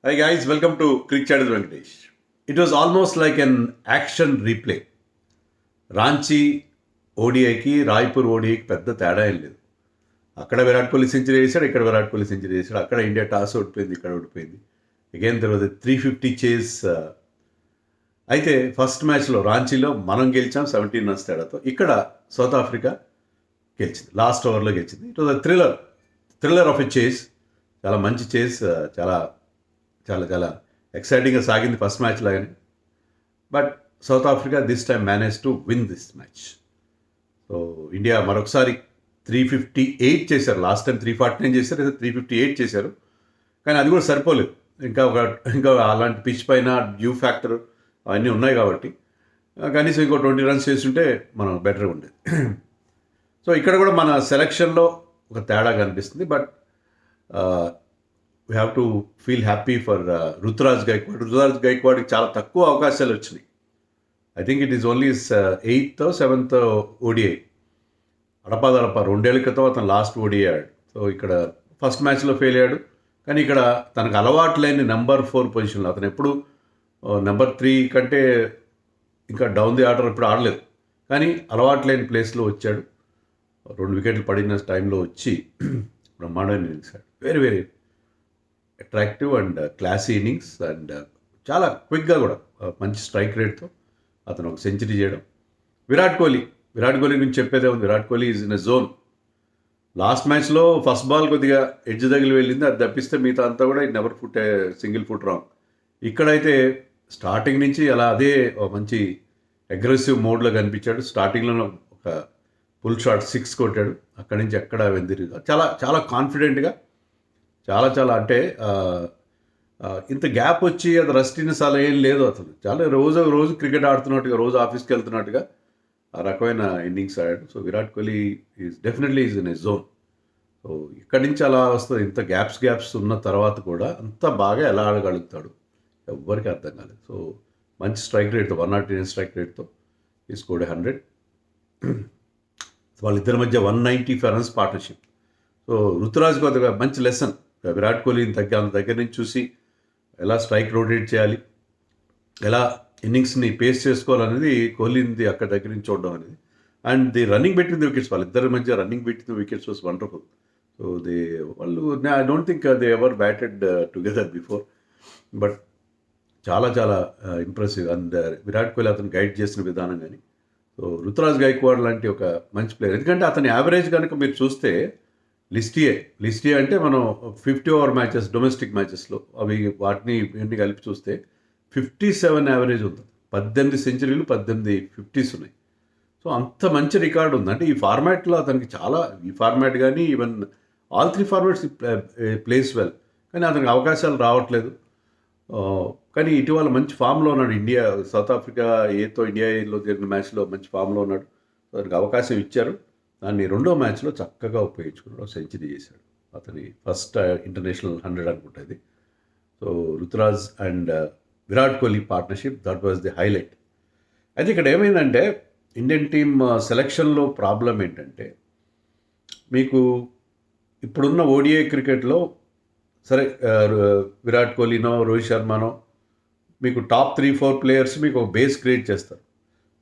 Hi guys, welcome to Cricket Chat with Venkatesh. It was almost like an action replay. Ranchi ఓడిఐకి Raipur ఓడిఐకి పెద్ద తేడా ఏం లేదు. అక్కడ విరాట్ కోహ్లీ సెంచరీ చేశాడు, ఇక్కడ విరాట్ కోహ్లీ సెంచరీ చేశాడు. అక్కడ ఇండియా టాస్ ఓడిపోయింది, ఇక్కడ ఓడిపోయింది. అగైన్ తర్వాత 350 చేస్. అయితే ఫస్ట్ మ్యాచ్లో రాంచీలో మనం గెలిచాం 17 రన్స్ తేడాతో. ఇక్కడ సౌత్ ఆఫ్రికా గెలిచింది, లాస్ట్ ఓవర్లో గెలిచింది. It was a thriller of a చేస్. చాలా మంచి చేస్, చాలా చాలా చాలా ఎక్సైటింగ్గా సాగింది ఫస్ట్ మ్యాచ్ లాగానే. But south Africa this time manage to win this match. So India మరొకసారి 358 చేశారు. లాస్ట్ టైం 349 చేశారు, అయితే 358 చేశారు. కానీ అది కూడా సరిపోలేదు. ఇంకా అలాంటి పిచ్ పైన డ్యూ ఫ్యాక్టర్ అవన్నీ ఉన్నాయి కాబట్టి కనీసం ఇంకో 20 రన్స్ చేస్తుంటే మనం బెటర్గా ఉండేది. సో ఇక్కడ కూడా మన సెలక్షన్లో ఒక తేడా కనిపిస్తుంది. But we have to feel happy for Ruturaj Gaikwad. Ruturaj గైక్వాడ్కి చాలా తక్కువ అవకాశాలు వచ్చినాయి. I think it is only 8th or 7th ODI. అడపాదడప 2 ఏళ్ల క్రితం అతను లాస్ట్ ఓడిఐ ఆడాడు. సో ఇక్కడ ఫస్ట్ మ్యాచ్లో ఫెయిల్ అయ్యాడు. కానీ ఇక్కడ తనకు అలవాటు లేని నెంబర్ 4 పొజిషన్లో అతను ఎప్పుడు నెంబర్ 3 కంటే ఇంకా డౌన్ ది ఆర్డర్ ఇప్పుడు ఆడలేదు. కానీ అలవాటు లేని ప్లేస్లో వచ్చాడు. 2 వికెట్లు పడిన టైంలో వచ్చి బ్రహ్మాండమైన ఇన్నింగ్స్ ఆడాడు. Very very attractive and classy innings. And చాలా క్విక్గా కూడా మంచి స్ట్రైక్ రేట్తో అతను ఒక సెంచరీ చేయడం. విరాట్ కోహ్లీ గురించి చెప్పేదే ఉంది. Virat Kohli is in a zone. Last మ్యాచ్లో ఫస్ట్ బాల్ కొద్దిగా ఎడ్జ్ తగిలి వెళ్ళింది, అది తప్పిస్తే మిగతా అంతా కూడా never foot single foot wrong. ఇక్కడైతే స్టార్టింగ్ నుంచి అలా అదే మంచి అగ్రెసివ్ మోడ్లో కనిపించాడు. స్టార్టింగ్లో ఒక ఫుల్ షాట్ 6 కొట్టాడు. అక్కడి నుంచి ఎక్కడ వెందిరి చాలా చాలా కాన్ఫిడెంట్గా చాలా చాలా అంటే ఇంత గ్యాప్ వచ్చి అది రస్టినెస్ అలా ఏం లేదు. అసలు చాలా రోజు క్రికెట్ ఆడుతున్నట్టుగా, రోజు ఆఫీస్కి వెళ్తున్నట్టుగా ఆ రకమైన ఇన్నింగ్స్ ఆడాడు. So Virat Kohli definitely is in a zone. So ఇక్కడి నుంచి అలా వస్తుంది. ఇంత గ్యాప్స్ ఉన్న తర్వాత కూడా అంత బాగా ఎలా ఆడగలుగుతాడు ఎవ్వరికి అర్థం కాలేదు. సో మంచి స్ట్రైక్ రేట్తో 109 స్ట్రైక్ రేట్తో ఈ స్కోర్డ్ 100. వాళ్ళిద్దరి మధ్య 195 రన్స్ పార్ట్నర్షిప్. సో రుతురాజ్ కొద్దిగా మంచి లెసన్. విరాట్ కోహ్లీని దగ్గర నుంచి చూసి ఎలా స్ట్రైక్ రొటేట్ చేయాలి, ఎలా ఇన్నింగ్స్ని పేస్ చేసుకోవాలనేది కోహ్లీని అక్కడ దగ్గర నుంచి చూడడం అనేది. And the running between the wickets, వాళ్ళిద్దరి మధ్య running between the wickets was wonderful. So వాళ్ళు I don't think they ever batted together before. But చాలా చాలా ఇంప్రెసివ్. అండ్ విరాట్ కోహ్లీ అతను గైడ్ చేసిన విధానం కానీ. సో రుతురాజ్ గైక్వాడ్ లాంటి ఒక మంచి ప్లేయర్. ఎందుకంటే అతని యావరేజ్ కనుక మీరు చూస్తే లిస్టియే అంటే మనం 50 ఓవర్ మ్యాచెస్ డొమెస్టిక్ మ్యాచెస్లో అవి వాటిని ఇవన్నీ కలిపి చూస్తే 57 యావరేజ్ ఉంది. 18 సెంచరీలు, 18 50s ఉన్నాయి. సో అంత మంచి రికార్డు ఉంది. అంటే ఈ ఫార్మాట్లో అతనికి చాలా, ఈ ఫార్మాట్ కానీ even all 3 formats place well. కానీ అతనికి అవకాశాలు రావట్లేదు. కానీ ఇటీవల మంచి ఫామ్లో ఉన్నాడు. సౌత్ ఆఫ్రికా ఇండియాలో జరిగిన మ్యాచ్లో మంచి ఫామ్లో ఉన్నాడు. అతనికి అవకాశం ఇచ్చారు. దాన్ని 2వ మ్యాచ్లో చక్కగా ఉపయోగించుకున్నాడు, సెంచరీ చేశాడు. అతని ఫస్ట్ ఇంటర్నేషనల్ 100 అనుకుంటుంది. So Ruturaj and Virat Kohli partnership, that was the highlight. అయితే ఇక్కడ ఏమైందంటే ఇండియన్ టీమ్ సెలక్షన్లో ప్రాబ్లం ఏంటంటే, మీకు ఇప్పుడున్న ఓడిఐ క్రికెట్లో సరే విరాట్ కోహ్లీనో రోహిత్ శర్మనో మీకు టాప్ 3-4 ప్లేయర్స్ మీకు ఒక బేస్ క్రియేట్ చేస్తారు.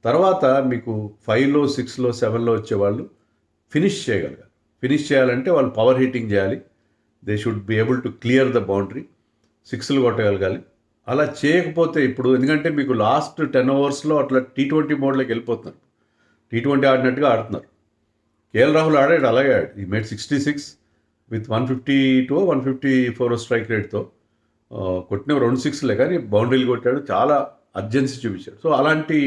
తర్వాత మీకు 5లో 6లో 7లో వచ్చేవాళ్ళు ఫినిష్ చేయగలగాలి. ఫినిష్ చేయాలంటే వాళ్ళు పవర్ హిట్టింగ్ చేయాలి. They should be able to clear the boundary, 6లు కొట్టగలగాలి. అలా చేయకపోతే ఇప్పుడు ఎందుకంటే మీకు లాస్ట్ 10 ఓవర్స్లో అట్లా T20 మోడ్లోకి వెళ్ళిపోతున్నారు. T20 ఆడినట్టుగా ఆడుతున్నారు. కేఎల్ రాహుల్ ఆడాడు, అలాగే ఆడాడు. ఈ మేడ్ 66 విత్ 152 154 స్ట్రైక్ రేట్తో కొట్టిన 2 6లే, కానీ బౌండరీలు కొట్టాడు. చాలా అర్జెన్సీ చూపించాడు. సో అలాంటి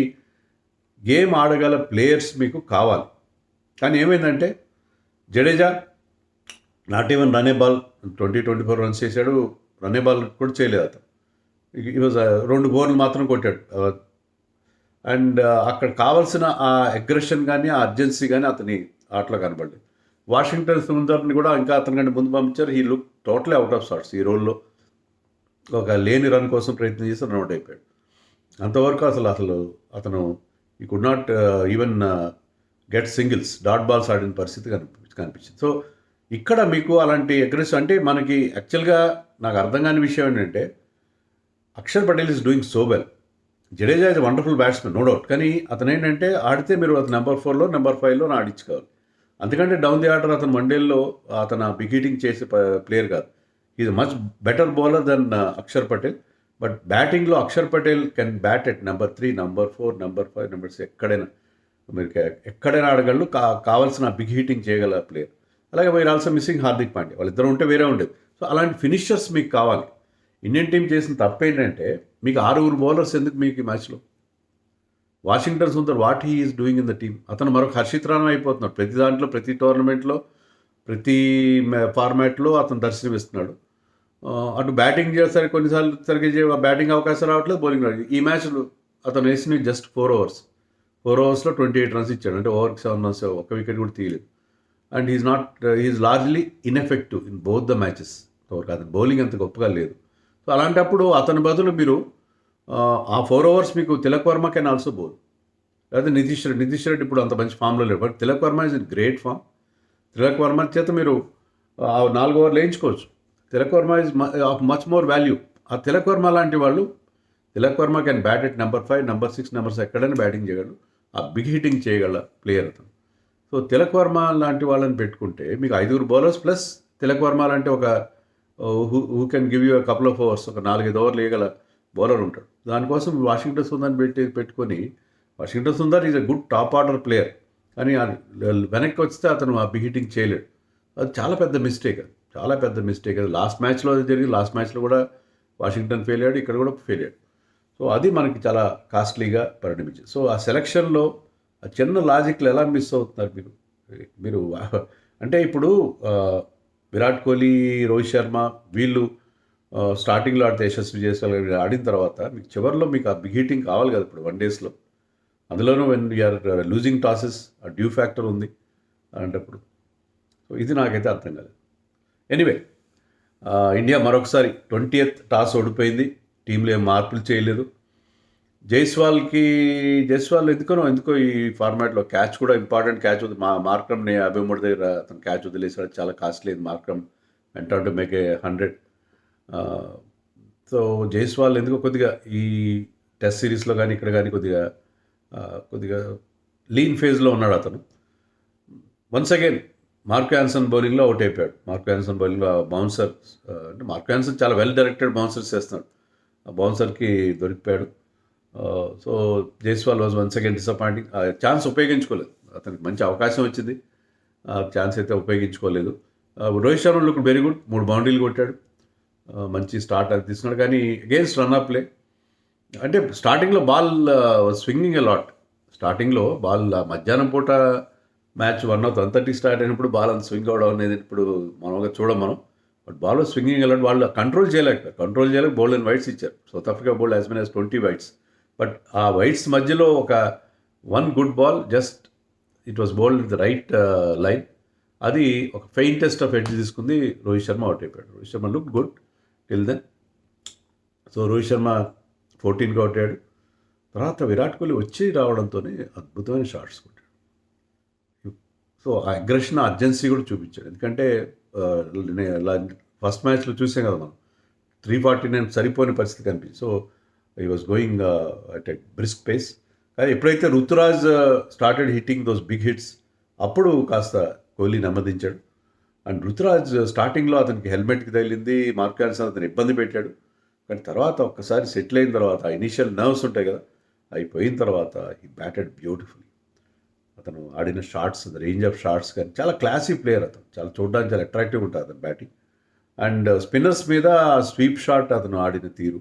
గేమ్ ఆడగల ప్లేయర్స్ మీకు కావాలి. కానీ ఏమైందంటే Jadeja not even run A ball 24 runs చేశాడు. రన్ ఏ బాల్ కూడా చేయలేదు అతను. ఈరోజు 2 బోర్లు మాత్రం కొట్టాడు. అండ్ అక్కడ కావాల్సిన ఆ అగ్రెషన్ కానీ ఆ అర్జెన్సీ కానీ అతని ఆటలో కనబడలేదు. వాషింగ్టన్ సుందర్ని కూడా ఇంకా అతని కంటే ముందు పంపించారు. He look totally out of sorts. ఈ రోల్లో ఒక లేని రన్ కోసం ప్రయత్నం చేసి రన్ అవుట్ అయిపోయాడు. అంతవరకు అసలు అతను ఈ could not even get singles, dot balls ఆడిన పరిస్థితి కనిపించింది. సో ఇక్కడ మీకు అలాంటి అగ్రెసివ్ అంటే మనకి యాక్చువల్గా నాకు అర్థం కాని విషయం ఏంటంటే Axar Patel is doing so well. Jadeja is wonderful batsmen, no doubt. కానీ అతను ఏంటంటే ఆడితే మీరు అతను నెంబర్ 4లో నెంబర్ 5లో ఆడించుకోవాలి. అందుకంటే డౌన్ ది ఆర్డర్ అతను వన్డేల్లో అతను బిగ్ హిట్టింగ్ చేసే ప్లేయర్ కాదు. Is much better bowler than Akshar Patel. But బ్యాటింగ్లో Akshar Patel can bat at number 3, number 4, number 5, number 6 ఎక్కడైనా మీరు ఎక్కడైనా ఆడగలరు. కావాల్సిన బిగ్ హిట్టింగ్ చేయగల ప్లేయర్. అలాగే we're also missing Hardik Pandya. వాళ్ళిద్దరు ఉంటే వేరే ఉండేది. సో అలాంటి ఫినిషర్స్ మీకు కావాలి. ఇండియన్ టీం చేసిన తప్పు ఏంటంటే మీకు 6 బౌలర్స్ ఎందుకు మీకు ఈ మ్యాచ్లో? Washington Sundar what he is doing in the team. అతను మరొక హర్షిత్ రాణా అయిపోతున్నాడు. ప్రతి దాంట్లో, ప్రతి టోర్నమెంట్లో, ప్రతి ఫార్మాట్లో అతను దర్శనమిస్తున్నాడు. అటు బ్యాటింగ్ చేస్తారు, కొన్నిసార్లు సరిగ్గా బ్యాటింగ్ అవకాశం రావట్లేదు, బౌలింగ్ రావట్లేదు. ఈ మ్యాచ్లో అతను వేసినవి జస్ట్ 4 ఓవర్స్. 4 ఓవర్స్లో 28 రన్స్ ఇచ్చాడు. అంటే ఓవర్కి 7 రన్స్, ఒక్క వికెట్ కూడా తీయలేదు. And is largely ineffective in both the matches. అతను బౌలింగ్ అంత గొప్పగా లేదు. సో అలాంటప్పుడు అతని బదులు మీరు ఆ 4 ఓవర్స్ మీకు Tilak Varma can also bowl. లేదా నితీష్ రెడ్డి ఇప్పుడు అంత మంచి ఫామ్లో లేడు. But Tilak Varma is in great form. Tilak Varma చేత మీరు 4 ఓవర్లు వేయించుకోవచ్చు. Tilak Varma is much more value. ఆ తిలక్ వర్మ లాంటి వాళ్ళు, Tilak Varma can bat at number 5, number 6, number 7 ఎక్కడైనా బ్యాటింగ్ చేయగలడు. ఆ బిగ్ హిట్టింగ్ చేయగల ప్లేయర్ అతను. సో తిలక్ వర్మ లాంటి వాళ్ళని పెట్టుకుంటే మీకు 5 బౌలర్స్ ప్లస్ తిలక్ వర్మ లాంటి ఒక who can give you a couple of overs, ఒక 4-5 ఓవర్లు వేయగల బౌలర్ ఉంటాడు. దానికోసం వాషింగ్టన్ సుందర్ని పెట్టుకొని Washington Sundar is a good top order player. కానీ వెనక్కి వస్తే అతను ఆ బిగ్ హిట్టింగ్ చేయలేడు. అది చాలా పెద్ద మిస్టేక్. చాలా పెద్ద మిస్టేక్. అది లాస్ట్ మ్యాచ్లో అది జరిగింది. లాస్ట్ మ్యాచ్లో కూడా వాషింగ్టన్ ఫెయిల్ అయ్యాడు, ఇక్కడ కూడా ఫెయిల్ అయ్యాడు. సో అది మనకి చాలా కాస్ట్లీగా పరిణమించింది. సో ఆ సెలక్షన్లో ఆ చిన్న లాజిక్లు ఎలా మిస్ అవుతున్నారు మీరు అంటే ఇప్పుడు విరాట్ కోహ్లీ, రోహిత్ శర్మ వీళ్ళు స్టార్టింగ్లో ఆడితే యశస్వి జైస్వాల్ ఆడిన తర్వాత మీకు చివరిలో మీకు ఆ బిగ్ హిట్టింగ్ కావాలి కదా ఇప్పుడు 1 డేస్లో. అందులోనూ వెన్ యూఆర్ లూజింగ్ టాసెస్ ఆ డ్యూ ఫ్యాక్టర్ ఉంది అలాంటప్పుడు. సో ఇది నాకైతే అర్థం కాలేదు. ఎనీవే ఇండియా మరొకసారి 20th టాస్ ఓడిపోయింది. టీంలో ఏం మార్పులు చేయలేదు. జైస్వాల్ ఎందుకో ఈ ఫార్మాట్లో క్యాచ్ కూడా ఇంపార్టెంట్ క్యాచ్ ఉంది. మార్క్రమ్ని 53 దగ్గర అతను క్యాచ్ వదిలేసాడు. చాలా costly Markram went to make a 100. So Jaiswal ఎందుకో కొద్దిగా ఈ టెస్ట్ సిరీస్లో కానీ ఇక్కడ కానీ కొద్దిగా లీన్ ఫేజ్లో ఉన్నాడు అతను. వన్స్ అగైన్ మార్క్ యాన్సన్ బౌలింగ్లో అవుట్ అయిపోయాడు. మార్క్ యాన్సన్ బౌలింగ్లో బౌన్సర్, అంటే మార్క్ యాన్సన్ చాలా వెల్ డైరెక్టెడ్ బౌన్సర్స్ చేస్తున్నాడు. ఆ బౌన్సర్కి దొరికిపోయాడు. So Jaiswal was once again disappointing. Chance ఉపయోగించుకోలేదు. అతనికి మంచి అవకాశం వచ్చింది, ఛాన్స్ అయితే ఉపయోగించుకోలేదు. Rohit Sharma look very good, 3 బౌండరీలు కొట్టాడు, మంచి స్టార్ట్ అది తీసుకున్నాడు. కానీ అగేన్స్ట్ రన్ అప్ ప్లే అంటే స్టార్టింగ్లో బాల్ స్వింగింగ్ ఎ లాట్. స్టార్టింగ్లో బాల్ మధ్యాహ్నం పూట మ్యాచ్ 1:30 స్టార్ట్ అయినప్పుడు బాల్ అంత స్వింగ్ అవడం అనేది ఇప్పుడు మనం బట్ బాల్ స్వింగింగ్ ఎలాంటి వాళ్ళు కంట్రోల్ చేయలేక బౌల్డ్ అండ్ వైట్స్ ఇచ్చారు. South Africa bowled as many as 20 whites. But ఆ వైట్స్ మధ్యలో ఒక 1 good ball just it was bowled with the right line. అది ఒక ఫెయింటెస్ట్ ఆఫ్ ఎడ్జ్ తీసుకుంది. రోహిత్ శర్మ అవుట్ అయిపోయాడు. Rohit Sharma look good till then. So Rohit Sharma 14కి అవుట్ అయ్యాడు. తర్వాత విరాట్ కోహ్లీ వచ్చి రావడంతోనే అద్భుతమైన షాట్స్ కొట్టాడు. సో ఆ అగ్రెషన్, అర్జెన్సీ కూడా చూపించాడు. ఎందుకంటే ఫస్ట్ మ్యాచ్లో చూసాం కదా మనం, 349 సరిపోయిన పరిస్థితి కనిపించింది. So he was going at a brisk pace. కానీ ఎప్పుడైతే Ruturaj started hitting those big hits అప్పుడు కాస్త కోహ్లీ నెమ్మదించాడు. అండ్ రుతురాజ్ స్టార్టింగ్లో అతనికి హెల్మెట్కి తగిలింది, మార్క్ యాన్సన్ అతను ఇబ్బంది పెట్టాడు. కానీ తర్వాత ఒక్కసారి సెటిల్ అయిన తర్వాత ఇనీషియల్ నర్వ్స్ ఉంటాయి కదా, అయిపోయిన తర్వాత హీ బ్యాటెడ్ బ్యూటిఫుల్లీ. అతను ఆడిన shots, the range of shots కానీ చాలా క్లాసీ ప్లేయర్. అతను చాలా చూడడానికి చాలా అట్రాక్టివ్ ఉంటుంది అతను బ్యాటింగ్. అండ్ స్పిన్నర్స్ మీద స్వీప్ షాట్ అతను ఆడిన తీరు,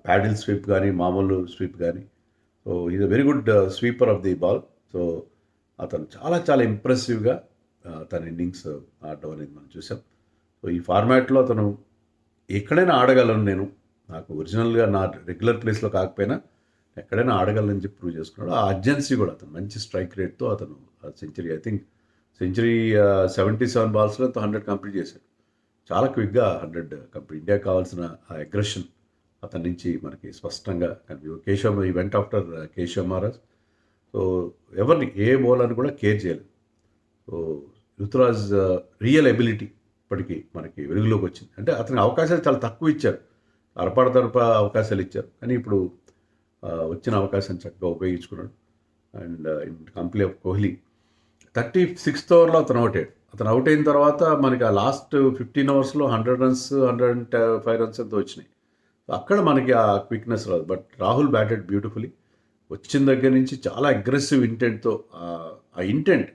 ప్యాడిల్ స్వీప్ కానీ మామూలు స్వీప్ కానీ. So is a very good sweeper of the ball. So అతను చాలా ఇంప్రెసివ్గా తన ఇన్నింగ్స్ ఆడడం అనేది మనం చూసాం. సో ఈ ఫార్మాట్లో అతను ఎక్కడైనా ఆడగలను, నాకు ఒరిజినల్గా నా రెగ్యులర్ ప్లేస్లో కాకపోయినా ఎక్కడైనా ఆడగలని చెప్పి ప్రూవ్ చేసుకున్నాడు. ఆ అర్జెన్సీ కూడా అతను మంచి స్ట్రైక్ రేట్తో అతను century, I think century 77 బాల్స్లో 100 complete చేశాడు. చాలా క్విక్గా 100 కంప్లీట్. ఇండియాకి కావాల్సిన ఆ అగ్రెషన్ అతని నుంచి మనకి స్పష్టంగా కనిపి ఈ వెంట ఆఫ్టర్ కేశవ్ మహారాజ్. సో ఎవరిని ఏ బౌలర్ని కూడా కేర్ చేయలేదు. సో రుతురాజ్ రియల్ ఎబిలిటీ ఇప్పటికీ మనకి వెలుగులోకి వచ్చింది. అంటే అతనికి అవకాశాలు చాలా తక్కువ ఇచ్చారు, అరపడదరప అవకాశాలు ఇచ్చారు. కానీ ఇప్పుడు వచ్చిన అవకాశం చక్కగా ఉపయోగించుకున్నాడు. And in company of Kohli 36th ఓవర్లో అతను అవుట్ అయ్యాడు. అతను అవుట్ అయిన తర్వాత మనకి ఆ లాస్ట్ 15 ఓవర్స్లో 100 రన్స్ 105 రన్స్ ఎంతో వచ్చినాయి. అక్కడ మనకి ఆ క్విక్నెస్ రాదు. But Rahul batted beautifully. వచ్చిన దగ్గర నుంచి చాలా అగ్రెసివ్ ఇంటెంట్తో, ఆ ఇంటెంట్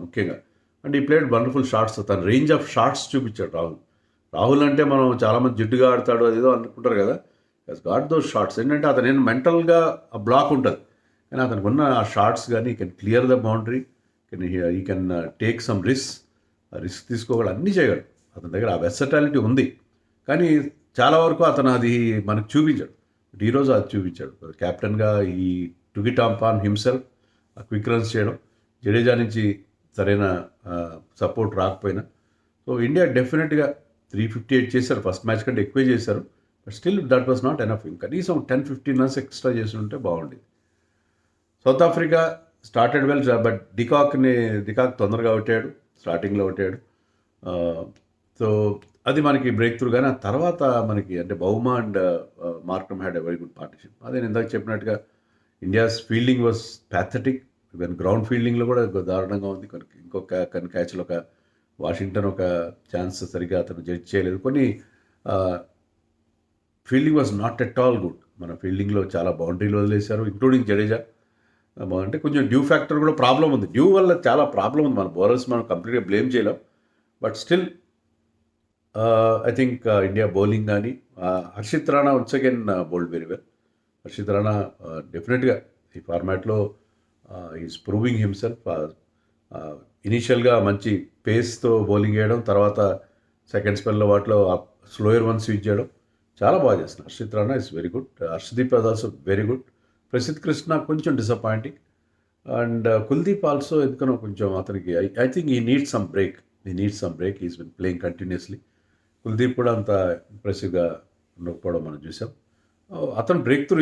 ముఖ్యంగా. అండ్ ఈ ప్లేడ్ వండర్ఫుల్ షాట్స్. తన రేంజ్ ఆఫ్ షాట్స్ చూపించాడు రాహుల్. రాహుల్ అంటే మనం చాలామంది జిడ్డుగా ఆడతాడు అదేదో అనుకుంటారు కదా. Has got those shots. ఏంటంటే అతను మెంటల్గా ఆ బ్లాక్ ఉంటుంది, కానీ అతనికి ఉన్న ఆ షాట్స్ కానీ ఈ కెన్ క్లియర్ ద బౌండరీ, ఈ కెన్ టేక్ సమ్ రిస్క్ తీసుకోగలడు, అన్నీ చేయగలడు. అతని దగ్గర ఆ వెర్సటాలిటీ ఉంది. కానీ చాలా వరకు అతను అది మనకు చూపించాడు. బట్ ఈరోజు అది చూపించాడు. కెప్టెన్గా ఈ టుక్ ఇట్ ఆన్ హిమ్సెల్ఫ్, ఆ క్విక్ రన్స్ చేయడం, జడేజా నుంచి సరైన సపోర్ట్ రాకపోయినా. సో ఇండియా డెఫినెట్గా 358 చేశారు. ఫస్ట్ మ్యాచ్ కంటే ఎక్కువే చేశారు. But still that was not enough. కనీసం 10-15 రన్స్ ఎక్స్ట్రా చేసి ఉంటే బాగుండేది. South Africa started well, but de Kock తొందరగా అవుతాడు, స్టార్టింగ్లో అవుతాడు. సో అది మనకి బ్రేక్ త్రూ. కానీ ఆ తర్వాత మనకి అంటే Bavuma and Markram had a very good partnership. అదే నేను ఇందాక చెప్పినట్టుగా India's fielding was pathetic. Even ground ఫీల్డింగ్లో కూడా దారుణంగా ఉంది. కొన్ని క్యాచ్లో ఒక వాషింగ్టన్ ఒక ఛాన్స్ సరిగ్గా అతను జడ్జ్ చేయలేదు. కొన్ని fielding was not at all good. మన ఫీల్డింగ్లో చాలా బౌండరీలు వదిలేశారు, ఇంక్లూడింగ్ జడేజా. అంటే కొంచెం డ్యూ ఫ్యాక్టర్ కూడా ప్రాబ్లం ఉంది. డ్యూ వల్ల చాలా ప్రాబ్లం ఉంది. మన బౌలర్స్ మనం కంప్లీట్గా బ్లేమ్ చేయలేం. But still I think India bowling కానీ Harshit Rana once again bowled very well. Harshit Rana డెఫినెట్గా ఈ ఫార్మాట్లో ఈజ్ ప్రూవింగ్ హిమ్సెల్ఫ్. ఇనీషియల్గా మంచి పేస్తో బౌలింగ్ చేయడం, తర్వాత సెకండ్ స్పెల్లో వాటిలో స్లోయర్ వన్స్ యూజ్ చేయడం చాలా బాగా చేస్తున్నారు. Harshit Rana is very good. Harshdeep was also very good. Prasidh Krishna కొంచెం డిసప్పాయింటింగ్. అండ్ కుల్దీప్ ఆల్సో ఎందుకనో కొంచెం అతనికి I think he needs some break. Is been playing continuously. Kuldeep కూడా అంత ఇంప్రెసివ్గా ఉండకపోవడం మనం చూసాం. అతను బ్రేక్ త్రూ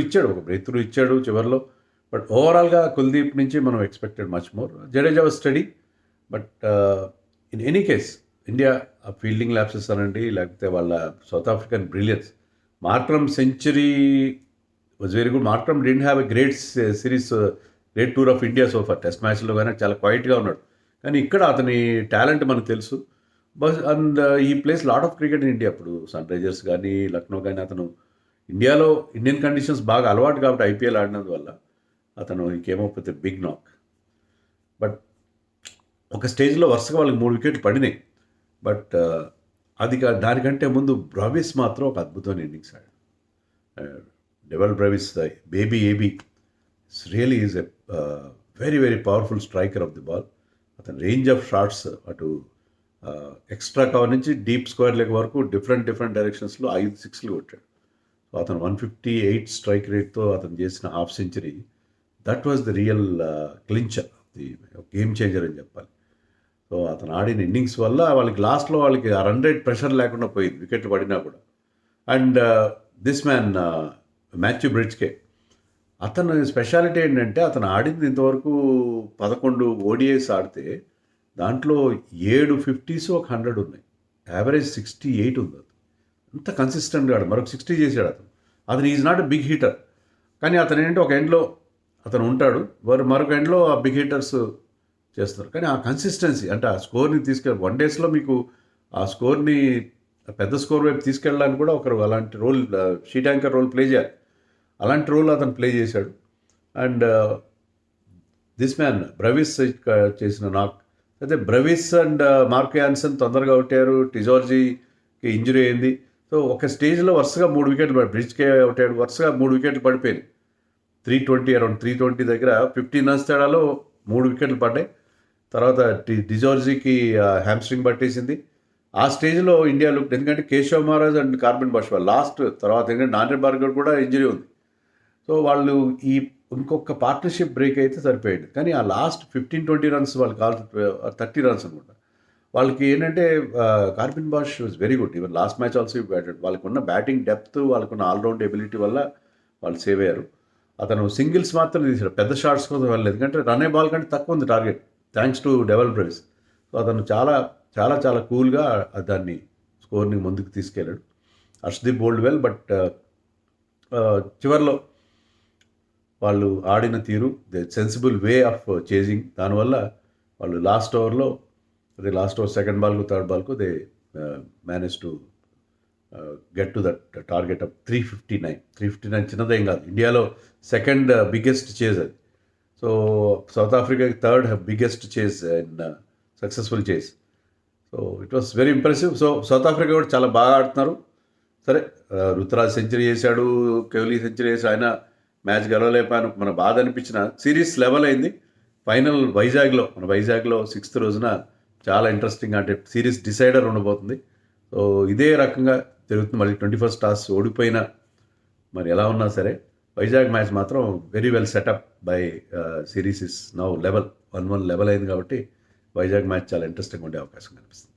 ఇచ్చాడు చివరిలో. బట్ ఓవరాల్గా కుల్దీప్ నుంచి మనం expected much more. Jadeja was study. But in any case India ఆ ఫీల్డింగ్ ల్యాప్సెస్ అనండి, లేకపోతే వాళ్ళ south African brilliance. Markram century was very good. Markram didn't have a great series, great tour of India so for. Test మ్యాచ్లో కానీ చాలా క్వైట్గా ఉన్నాడు. కానీ ఇక్కడ అతని టాలెంట్ మనకు తెలుసు. బస్ అండ్ ఈ place lot of cricket in India. ఇప్పుడు సన్ రైజర్స్ కానీ లక్నో కానీ అతను ఇండియాలో ఇండియన్ కండిషన్స్ బాగా అలవాటు కాబట్టి ఐపీఎల్ ఆడినందువల్ల అతను ఈ కేమ్ అప్ విత్ బిగ్ నాక్. బట్ ఒక స్టేజ్లో వరుసగా వాళ్ళకి 3 వికెట్లు పడినాయి. బట్ దానికంటే ముందు బ్రవిస్ మాత్రం ఒక అద్భుతమైన ఇన్నింగ్స్ ఆడాడు. Devil బ్రవిస్, baby AB really is a very very powerful striker of the ball. అతని రేంజ్ ఆఫ్ షాట్స్ అటు ఎక్స్ట్రా కవర్ నుంచి డీప్ స్క్వేర్ లెగ్ వరకు డిఫరెంట్ డైరెక్షన్స్లో 5 సిక్స్లు కొట్టాడు. సో అతను 158 స్ట్రైక్ రేట్తో అతను చేసిన half century, that was the real clincher, the game changer అని చెప్పాలి. సో అతను ఆడిన ఇన్నింగ్స్ వల్ల వాళ్ళకి లాస్ట్లో వాళ్ళకి ఆ రన్ రేట్ ప్రెషర్ లేకుండా పోయింది వికెట్లు పడినా కూడా. అండ్ దిస్ మ్యాన్ మాథ్యూ బ్రిడ్జ్కే, అతను స్పెషాలిటీ ఏంటంటే అతను ఆడింది ఇంతవరకు 11 ఓడిఐస్ ఆడితే దాంట్లో 7 50s, ఒక 100 ఉన్నాయి. యావరేజ్ 68 ఉంది. అంత కన్సిస్టెంట్గా ఆడు. మరొక 60 చేశాడు అతను is not a big hitter. కానీ అతను ఏంటంటే ఒక ఎండ్లో అతను ఉంటాడు, మరొక ఎండ్లో ఆ బిగ్ హీటర్స్ చేస్తారు. కానీ ఆ కన్సిస్టెన్సీ అంటే ఆ స్కోర్ని తీసుకెళ్ళి 1 daysలో మీకు ఆ స్కోర్ని పెద్ద స్కోర్ వైపు తీసుకెళ్ళడానికి కూడా ఒకరు అలాంటి role, sheet anchor role play చేయాలి. అలాంటి రోల్ అతను ప్లే చేశాడు. అండ్ దిస్ మ్యాన్ బ్రవిస్ చేసిన నాక్ అయితే బ్రవిస్ అండ్ మార్క్ యాన్సన్ తొందరగా అవుతారు. టిజార్జీకి ఇంజరీ అయింది. సో ఒక స్టేజ్లో వరుసగా 3 వికెట్లు బ్రిడ్జ్కే అవుతాడు. వరుసగా 3 వికెట్లు పడిపోయింది. 320 అరౌండ్ 320 దగ్గర 15 రన్స్ తేడాలో 3 వికెట్లు పడ్డాయి. తర్వాత డిజార్జీకి హ్యామ్స్ట్రింగ్ పట్టేసింది. ఆ స్టేజ్లో ఇండియా లుక్, ఎందుకంటే Keshav Maharaj and Corbin Bosch lost, తర్వాత ఏంటంటే నాండర్ బార్గర్ కూడా ఇంజరీ ఉంది. సో వాళ్ళు ఈ ఇంకొక పార్ట్నర్షిప్ బ్రేక్ అయితే సరిపోయింది. కానీ ఆ లాస్ట్ 15-20 రన్స్ వాళ్ళు 30 రన్స్ అనుకుంటా వాళ్ళకి ఏంటంటే Corbin Bosch was very good. Even last match also batted. వాళ్ళకున్న బ్యాటింగ్ డెప్త్, వాళ్ళకున్న ఆల్రౌండ్ ఎబిలిటీ వల్ల వాళ్ళు సేవ్ అయ్యారు. అతను సింగిల్స్ మాత్రం తీసాడు, పెద్ద షాట్స్ కోసం వెళ్ళలేదు. ఎందుకంటే రన్నే బాల్ కంటే తక్కువ ఉంది target, thanks to devil బ్రవిస్. So అతను చాలా చాలా చాలా కూల్గా దాన్ని స్కోర్ని ముందుకు తీసుకెళ్ళాడు. హర్షదీప్ బౌల్డ్ వెల్, బట్ చివరిలో వాళ్ళు ఆడిన తీరు, the sensible way of chasing, దానివల్ల వాళ్ళు లాస్ట్ ఓవర్ సెకండ్ బాల్కు థర్డ్ బాల్కు they manage to get to that target of 359 చిన్నదేం కాదు, ఇండియాలో సెకండ్ బిగ్గెస్ట్ చేజ్ అది. సో సౌత్ ఆఫ్రికాకి third biggest chase and successful chase. So it was very impressive. So South Africa కూడా చాలా బాగా ఆడుతున్నారు. సరే, రుతురాజ్ సెంచరీ చేశాడు, కోహ్లీ సెంచరీ చేసి ఆయన మ్యాచ్ గెలవలేపాను, మన బాధ అనిపించిన సిరీస్ లెవెల్ అయింది. ఫైనల్ మన వైజాగ్లో 6th రోజున చాలా ఇంట్రెస్టింగ్, అంటే సిరీస్ డిసైడర్ ఉండబోతుంది. సో ఇదే రకంగా జరుగుతుంది. మళ్ళీ 21st టాస్ ఓడిపోయినా మరి ఎలా ఉన్నా సరే వైజాగ్ మ్యాచ్ మాత్రం very well setup by series is now 1-1 level అయింది కాబట్టి వైజాగ్ మ్యాచ్ చాలా ఇంట్రెస్టింగ్ ఉండే అవకాశం కనిపిస్తుంది.